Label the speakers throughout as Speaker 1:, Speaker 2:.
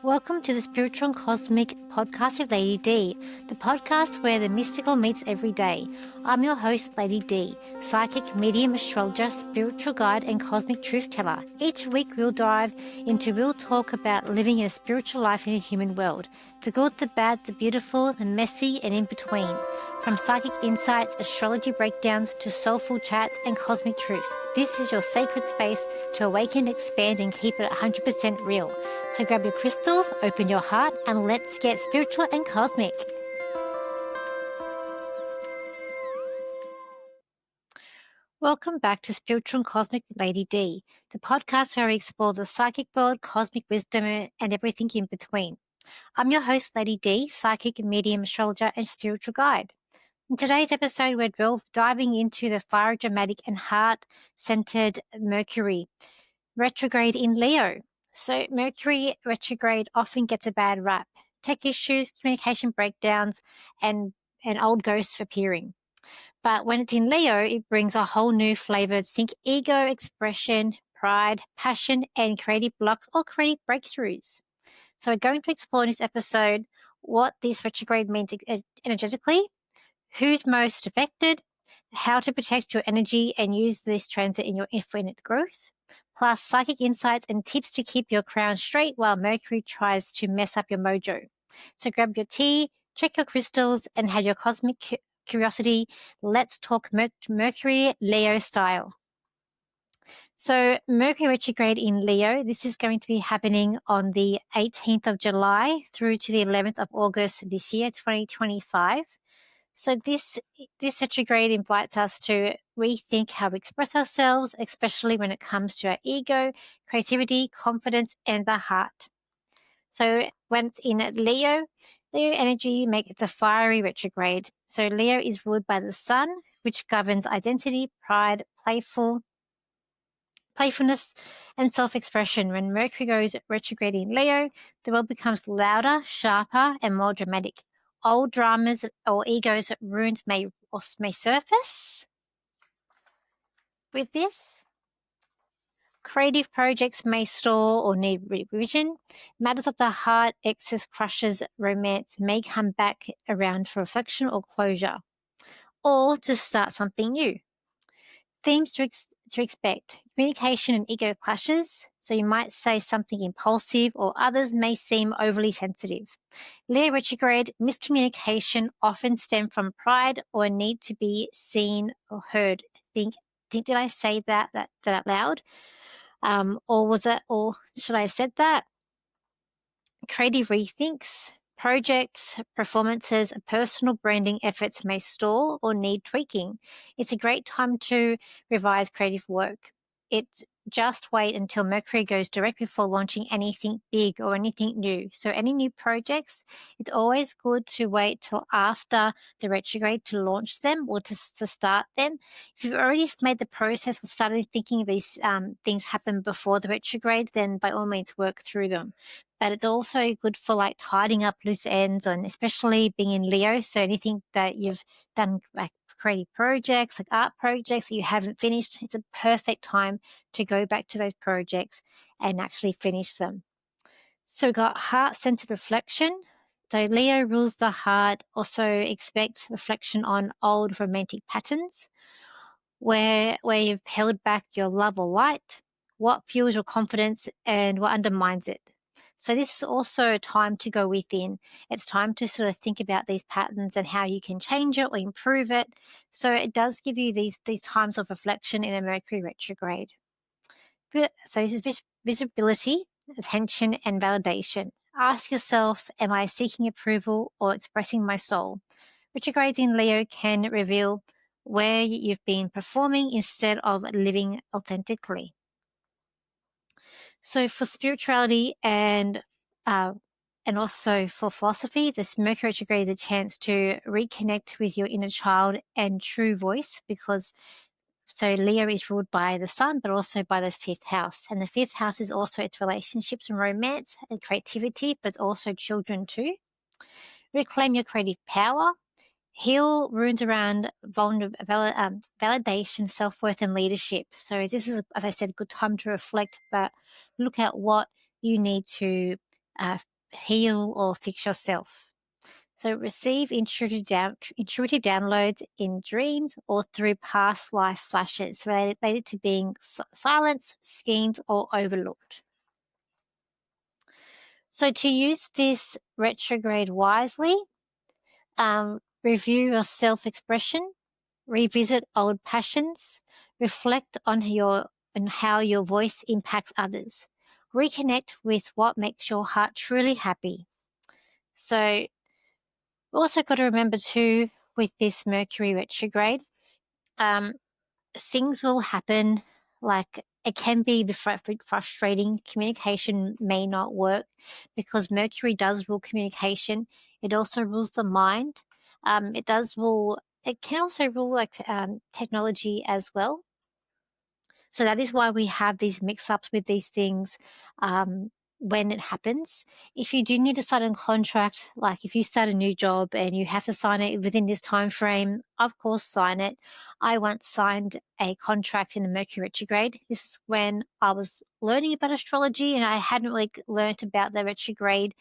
Speaker 1: Welcome to the Spiritual and Cosmic Podcast of Lady D, the podcast where the mystical meets every day. I'm your host, Lady D, psychic, medium, astrologer, spiritual guide, and cosmic truth teller. Each week we'll dive into real talk about living in a spiritual life in a human world. The good, the bad, the beautiful, the messy, and in between. From psychic insights, astrology breakdowns, to soulful chats and cosmic truths. This is your sacred space to awaken, expand, and keep it 100% real. So grab your crystals, open your heart, and let's get spiritual and cosmic. Welcome back to Spiritual and Cosmic with Lady D, the podcast where we explore the psychic world, cosmic wisdom, and everything in between. I'm your host, Lady D, psychic, medium, astrologer, and spiritual guide. In today's episode, we're diving into the fiery, dramatic, and heart-centered Mercury Retrograde in Leo. So Mercury Retrograde often gets a bad rap. Tech issues, communication breakdowns, and old ghosts appearing. But when it's in Leo, it brings a whole new flavor. Think ego, expression, pride, passion, and creative blocks or creative breakthroughs. So we're going to explore in this episode what this retrograde means energetically, who's most affected, how to protect your energy and use this transit in your infinite growth, plus psychic insights and tips to keep your crown straight while Mercury tries to mess up your mojo. So grab your tea, check your crystals, and have your cosmic curiosity. Let's talk Mercury Leo style. So Mercury retrograde in Leo, this is going to be happening on the 18th of July through to the 11th of August this year, 2025. So this retrograde invites us to rethink how we express ourselves, especially when it comes to our ego, creativity, confidence, and the heart. So when it's in Leo energy makes it a fiery retrograde. So Leo is ruled by the sun, which governs identity, pride, playfulness, and self-expression. When Mercury goes retrograde in Leo, the world becomes louder, sharper, and more dramatic. Old dramas or egos wounds may surface with this. Creative projects may stall or need revision. Matters of the heart, excess crushes, romance may come back around for reflection or closure, or to start something new. Themes to expect: communication and ego clashes, so you might say something impulsive or others may seem overly sensitive. Leo retrograde, miscommunication often stem from pride or a need to be seen or heard. Think did I say that out loud? Or should I have said that? Creative rethinks, projects, performances, personal branding efforts may stall or need tweaking. It's a great time to revise creative work. Just wait until Mercury goes direct before launching anything big or anything new. So any new projects, it's always good to wait till after the retrograde to launch them or to start them. If you've already made the process or started thinking these things happen before the retrograde, then by all means work through them. But it's also good for like tidying up loose ends, and especially being in Leo. So anything that you've done, like creative projects, like art projects that you haven't finished, it's a perfect time to go back to those projects and actually finish them. So we've got heart-centered reflection. So Leo rules the heart. Also expect reflection on old romantic patterns, where you've held back your love or light, what fuels your confidence and what undermines it. So this is also a time to go within. It's time to sort of think about these patterns and how you can change it or improve it. So it does give you these times of reflection in a Mercury retrograde. So this is visibility, attention, and validation. Ask yourself, am I seeking approval or expressing my soul? Retrogrades in Leo can reveal where you've been performing instead of living authentically. So for spirituality and also for philosophy, this Mercury retrograde is a chance to reconnect with your inner child and true voice, because so Leo is ruled by the sun, but also by the fifth house. And the fifth house is also its relationships and romance and creativity, but it's also children too. Reclaim your creative power. Heal wounds around validation, self-worth, and leadership. So this is, as I said, a good time to reflect, but look at what you need to heal or fix yourself. So receive intuitive downloads in dreams or through past life flashes related to being silenced, schemed, or overlooked. So to use this retrograde wisely, review your self-expression, revisit old passions, reflect on how your voice impacts others, reconnect with what makes your heart truly happy. So also got to remember too, with this Mercury retrograde, things will happen. Like, it can be frustrating. Communication may not work because Mercury does rule communication. It also rules the mind. It can also rule like technology as well. So that is why we have these mix-ups with these things when it happens. If you do need to sign a contract, like if you start a new job and you have to sign it within this time frame, of course, sign it. I once signed a contract in the Mercury retrograde. This is when I was learning about astrology and I hadn't really learned about the retrograde.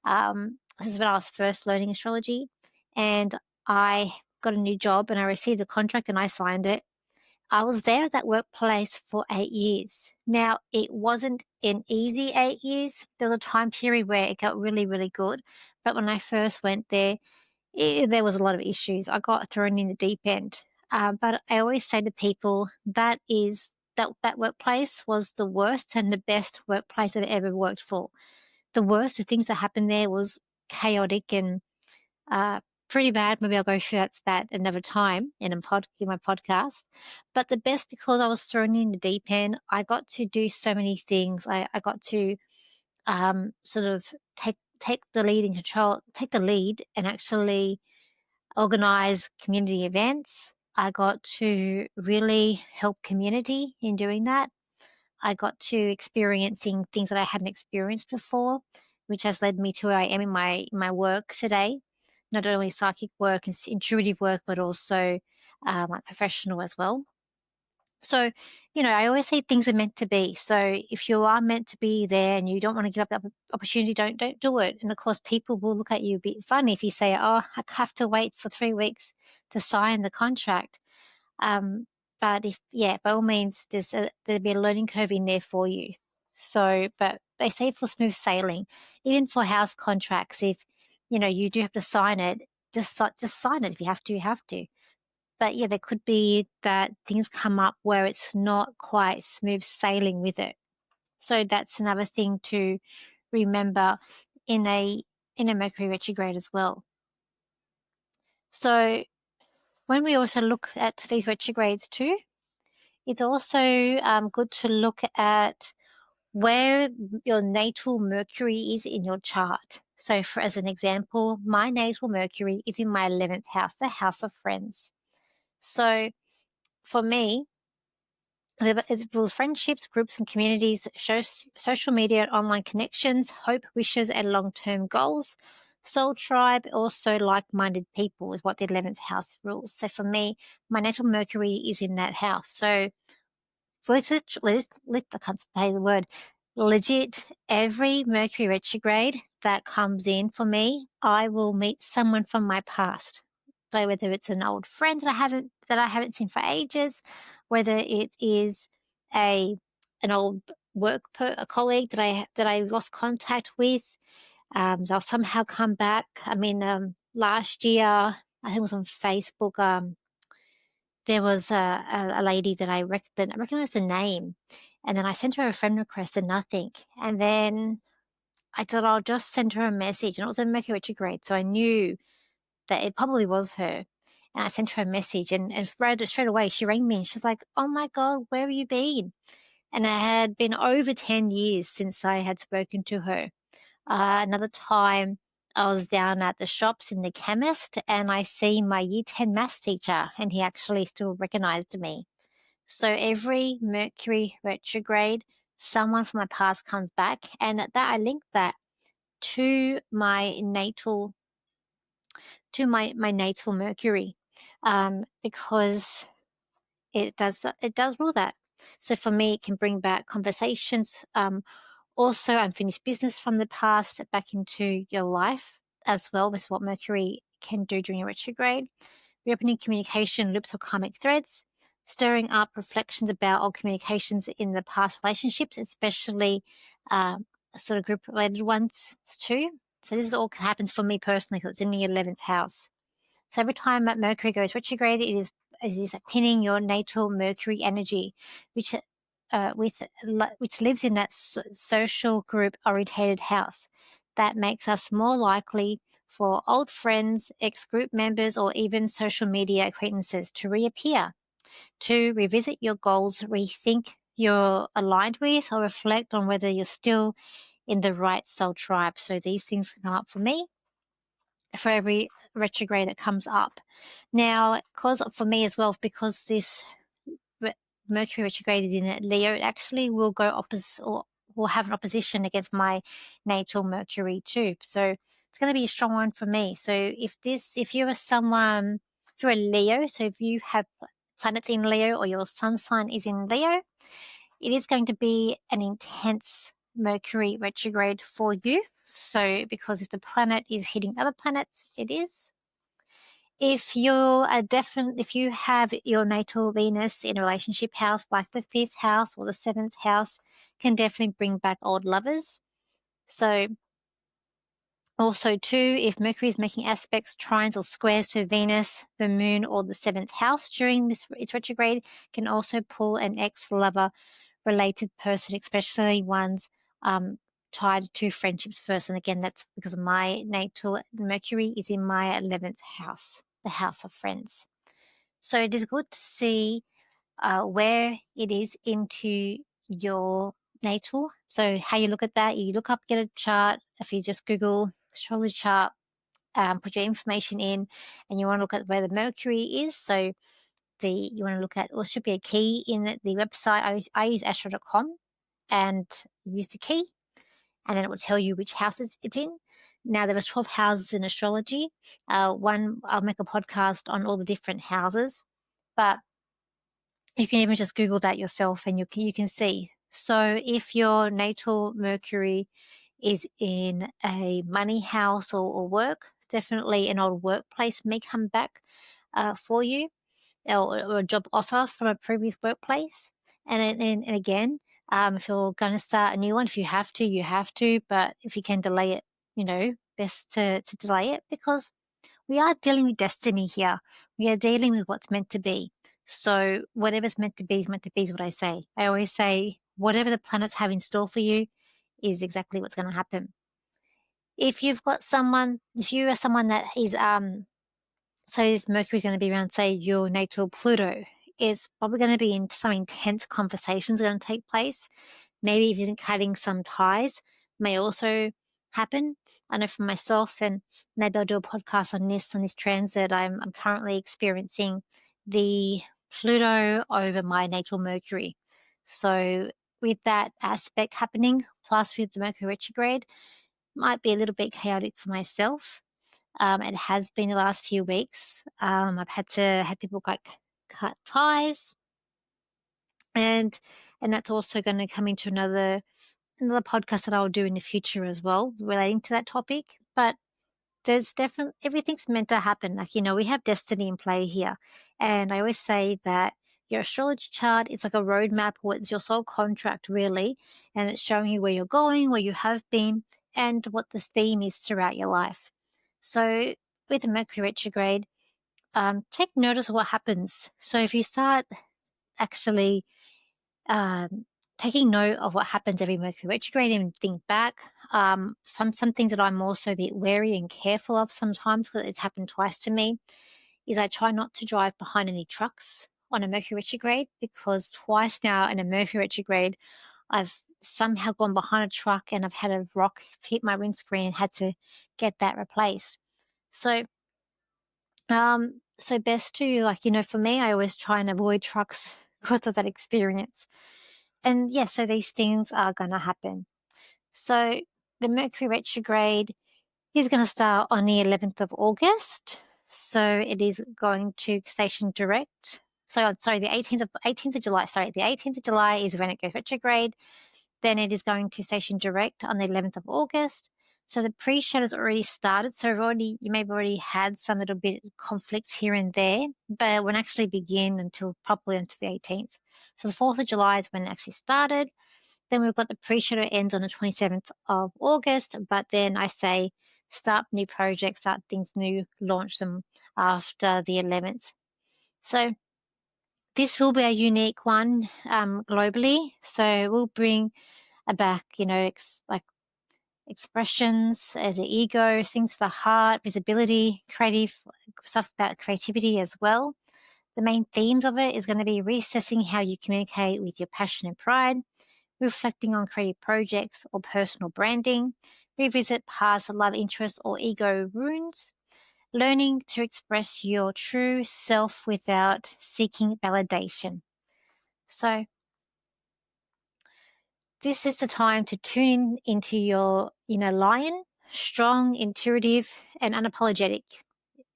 Speaker 1: This is when I was first learning astrology, and I got a new job and I received a contract and I signed it. I was there at that workplace for 8 years. Now, it wasn't an easy 8 years. There was a time period where it got really, really good. But when I first went there, there was a lot of issues. I got thrown in the deep end. But I always say to people that workplace was the worst and the best workplace I've ever worked for. The worst, the things that happened there was chaotic and pretty bad. Maybe I'll go through that another time in my podcast. But the best, because I was thrown in the deep end, I got to do so many things. I got to sort of take the lead and control, take the lead and actually organize community events. I got to really help community in doing that. I got to experiencing things that I hadn't experienced before, which has led me to where I am in my work today. Not only psychic work and intuitive work, but also like professional as well. So, I always say things are meant to be. So if you are meant to be there and you don't want to give up that opportunity, don't do it. And of course, people will look at you a bit funny if you say, "Oh, I have to wait for 3 weeks to sign the contract." But by all means, there'll be a learning curve in there for you. So, but they say for smooth sailing, even for house contracts, if you do have to sign it, just sign it. If you have to, you have to. But yeah, there could be that things come up where it's not quite smooth sailing with it. So that's another thing to remember in a Mercury retrograde as well. So when we also look at these retrogrades too, it's also good to look at where your natal Mercury is in your chart. So as an example, my natal Mercury is in my 11th house, the house of friends. So for me, it rules friendships, groups and communities, social media and online connections, hope, wishes and long-term goals. Soul tribe, also like-minded people is what the 11th house rules. So for me, my natal Mercury is in that house. So I can't say the word, legit, every Mercury retrograde that comes in for me, I will meet someone from my past. So whether it's an old friend that I haven't seen for ages, whether it is an old a colleague that I lost contact with, they'll somehow come back. I mean, last year, I think it was on Facebook, there was a lady that I recognized the name, and then I sent her a friend request and nothing. And then I thought I'll just send her a message, and it was a Mercury retrograde, so I knew that it probably was her. And I sent her a message, and straight away she rang me, and she was like, "Oh my God, where have you been?" And it had been over 10 years since I had spoken to her. Another time, I was down at the shops in the chemist and I see my year 10 maths teacher, and he actually still recognized me. So every Mercury retrograde, someone from my past comes back, and that I link that to my natal Mercury, because it does rule that. So for me, it can bring back conversations, Also, unfinished business from the past back into your life as well. This is what Mercury can do during a retrograde. Reopening communication loops or karmic threads, stirring up reflections about old communications in the past relationships, especially sort of group-related ones too. So this all happens for me personally because it's in the 11th house. So every time that Mercury goes retrograde, it is pinning your natal Mercury energy, which lives in that social group orientated house. That makes us more likely for old friends, ex-group members, or even social media acquaintances to reappear, to revisit your goals, rethink you're aligned with, or reflect on whether you're still in the right soul tribe. So these things come up for me for every retrograde that comes up. Now, because for me as well, because this Mercury retrograde is in Leo, it actually will go opposite or will have an opposition against my natal Mercury too. So it's going to be a strong one for me. So if you're a Leo, so if you have planets in Leo or your sun sign is in Leo, it is going to be an intense Mercury retrograde for you. So because if the planet is hitting other planets, it is. If you have your natal Venus in a relationship house, like the 5th house or the 7th house, can definitely bring back old lovers. So also too, if Mercury is making aspects, trines or squares to Venus, the moon, or the 7th house during its retrograde, can also pull an ex-lover related person, especially ones tied to friendships first. And again, that's because my natal Mercury is in my 11th house, the house of friends. So it is good to see where it is into your natal. So how you look at that, you look up, get a chart. If you just Google astrology chart, put your information in, and you want to look at where the Mercury is. So you want to look at, or should be a key in the website. I use astro.com and use the key, and then it will tell you which houses it's in. Now, there are 12 houses in astrology. I'll make a podcast on all the different houses, but you can even just Google that yourself and you can see. So if your natal Mercury is in a money house or work, definitely an old workplace may come back for you, or a job offer from a previous workplace. And again, if you're going to start a new one, if you have to, you have to. But if you can delay it, best to delay it, because we are dealing with destiny here. We are dealing with what's meant to be. So whatever's meant to be is what I say. I always say whatever the planets have in store for you is exactly what's going to happen. If you are someone that is so this Mercury is going to be around, say, your natal Pluto, is probably going to be in some intense conversations going to take place. Maybe even cutting some ties may also happen. I know for myself, and maybe I'll do a podcast on this transit. I'm currently experiencing the Pluto over my natal Mercury. So with that aspect happening, plus with the Mercury retrograde, might be a little bit chaotic for myself. It has been the last few weeks. I've had to have people cut ties, and that's also going to come into another podcast that I'll do in the future as well, relating to that topic. But there's definitely, everything's meant to happen. We have destiny in play here, and I always say that your astrology chart is like a roadmap, or it's your soul contract really, and it's showing you where you're going, where you have been, and what the theme is throughout your life. So with the Mercury retrograde, take notice of what happens. So if you start actually taking note of what happens every Mercury retrograde and think back, some things that I'm also a bit wary and careful of sometimes, because it's happened twice to me, is I try not to drive behind any trucks on a Mercury retrograde, because twice now in a Mercury retrograde, I've somehow gone behind a truck and I've had a rock hit my windscreen and had to get that replaced. So best to, for me, I always try and avoid trucks because of that experience. And yeah, so these things are going to happen. So the Mercury retrograde is going to start on the 11th of August. So it is going to station direct. So, sorry, the 18th of July. Sorry, the 18th of July is when it goes retrograde. then it is going to station direct on the 11th of August. So the pre-show has already started. So you may have already had some little bit of conflicts here and there, but it won't actually begin probably until the 18th. So the 4th of July is when it actually started. Then we've got the pre-show ends on the 27th of August, but then I say start new projects, start things new, launch them after the 11th. So this will be a unique one globally. So we'll bring back, expressions, the ego, things for the heart, visibility, creative stuff about creativity as well. The main themes of it is going to be reassessing how you communicate with your passion and pride, reflecting on creative projects or personal branding, revisit past love interests or ego wounds, learning to express your true self without seeking validation. So this is the time to tune into your inner lion, strong, intuitive, and unapologetic.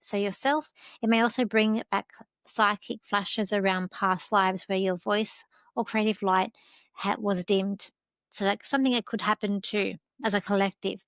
Speaker 1: So yourself, it may also bring back psychic flashes around past lives where your voice or creative light was dimmed. So that's something that could happen too as a collective.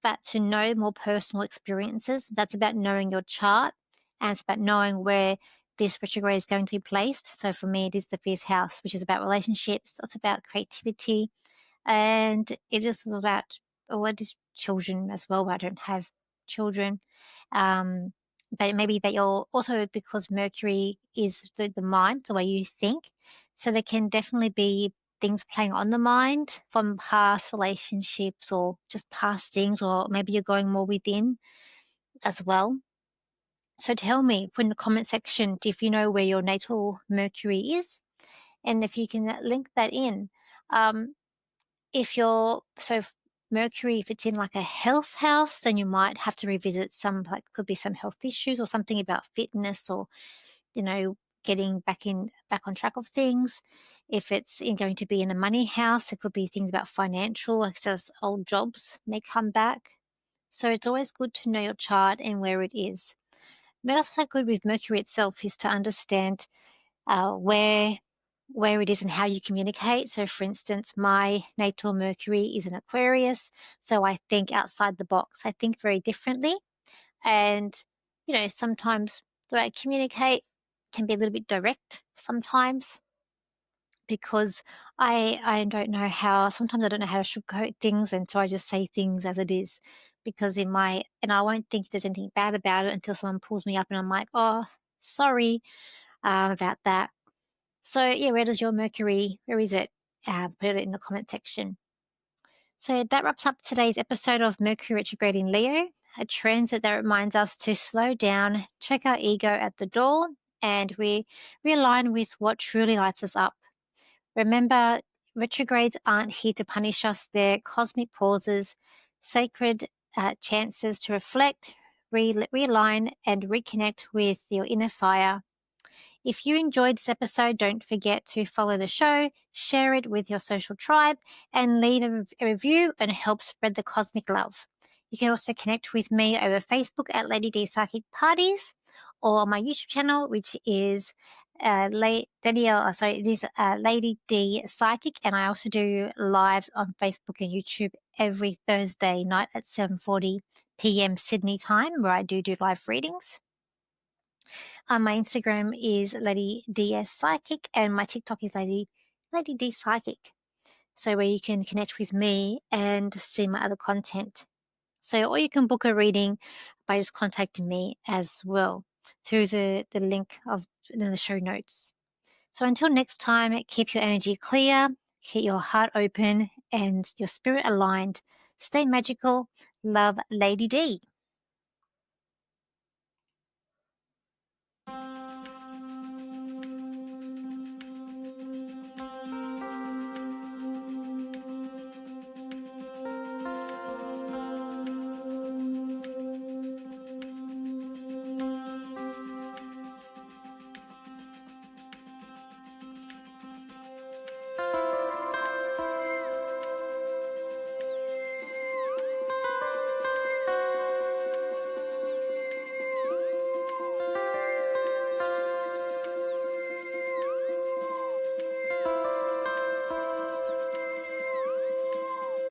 Speaker 1: But to know more personal experiences, that's about knowing your chart, and it's about knowing where this retrograde is going to be placed. So for me, it is the 5th house, which is about relationships. It's about creativity, and it is about it is children as well. I don't have children, but maybe that you're also, because Mercury is the mind, the way you think. So there can definitely be things playing on the mind from past relationships or just past things, or maybe you're going more within as well. So tell me, put in the comment section if you know where your natal Mercury is, and if you can link that in. If Mercury, if it's in like a health house, then you might have to revisit could be some health issues or something about fitness, or getting back on track of things. If it's going to be in a money house, it could be things about financial, like old jobs may come back. So it's always good to know your chart and where it is. Also good with Mercury itself is to understand where it is and how you communicate. So for instance, my natal Mercury is an Aquarius, so I think outside the box. I think very differently, and sometimes the way I communicate can be a little bit direct sometimes, because I don't know how, sometimes I don't know how to sugarcoat things, and so I just say things as it is, because and I won't think there's anything bad about it until someone pulls me up and I'm like, oh, sorry about that. So yeah, where does your Mercury, where is it? Put it in the comment section. So that wraps up today's episode of Mercury Retrograde in Leo, a transit that reminds us to slow down, check our ego at the door, and we realign with what truly lights us up. Remember, retrogrades aren't here to punish us. They're cosmic pauses, sacred chances to reflect, realign, and reconnect with your inner fire. If you enjoyed this episode, don't forget to follow the show, share it with your social tribe, and leave a review and help spread the cosmic love. You can also connect with me over Facebook at Lady D Psychic Parties, or on my YouTube channel, which is Lady D Psychic, and I also do lives on Facebook and YouTube every Thursday night at 7:40 p.m. Sydney time, where I do live readings. My Instagram is Lady DS Psychic, and my TikTok is Lady D Psychic. So where you can connect with me and see my other content. So, or you can book a reading by just contacting me as well through the link in the show notes. So until next time, keep your energy clear, keep your heart open, and your spirit aligned. Stay magical. Love, Lady D.